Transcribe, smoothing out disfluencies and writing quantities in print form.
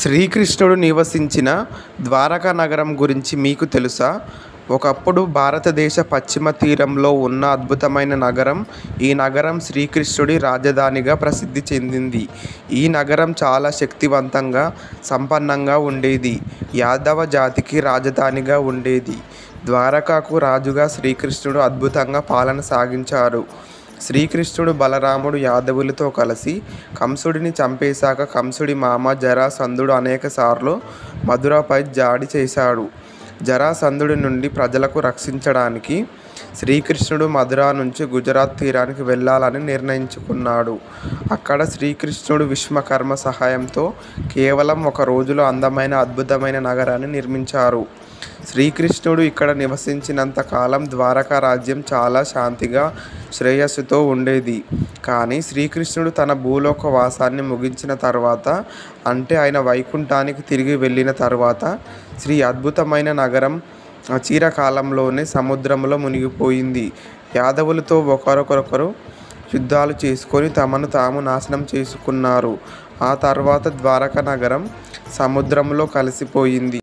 శ్రీకృష్ణుడు నివసించిన ద్వారకా నగరం గురించి మీకు తెలుసా? ఒకప్పుడు భారతదేశ పశ్చిమ తీరంలో ఉన్న అద్భుతమైన నగరం. ఈ నగరం శ్రీకృష్ణుడి రాజధానిగా ప్రసిద్ధి చెందింది. ఈ నగరం చాలా శక్తివంతంగా, సంపన్నంగా ఉండేది. యాదవ జాతికి రాజధానిగా ఉండేది. ద్వారకాకు రాజుగా శ్రీకృష్ణుడు అద్భుతంగా పాలన సాగించారు. శ్రీకృష్ణుడు, బలరాముడు యాదవులతో కలిసి కంసుడిని చంపేశాక కంసుడి మామ జరాసంధుడు అనేకసార్లు మధురపై దాడి చేశాడు. జరాసంధుడి నుండి ప్రజలకు రక్షించడానికి శ్రీకృష్ణుడు మధుర నుంచి గుజరాత్ తీరానికి వెళ్ళాలని నిర్ణయించుకున్నాడు. అక్కడ శ్రీకృష్ణుడు విశ్వకర్మ సహాయంతో కేవలం ఒక రోజులో అందమైన, అద్భుతమైన నగరాన్ని నిర్మించారు. శ్రీకృష్ణుడు ఇక్కడ నివసించినంత కాలం ద్వారకా రాజ్యం చాలా శాంతిగా, శ్రేయస్సుతో ఉండేది. కానీ శ్రీకృష్ణుడు తన భూలోక వాసాన్ని ముగించిన తర్వాత, అంటే ఆయన వైకుంఠానికి తిరిగి వెళ్ళిన తర్వాత, అద్భుతమైన నగరం చిరకాలంలోనే సముద్రంలో మునిగిపోయింది. యాదవులతో ఒకరికొకరు యుద్ధాలు చేసుకొని తమను తాము నాశనం చేసుకున్నారు. ఆ తర్వాత ద్వారకా నగరం సముద్రంలో కలిసిపోయింది.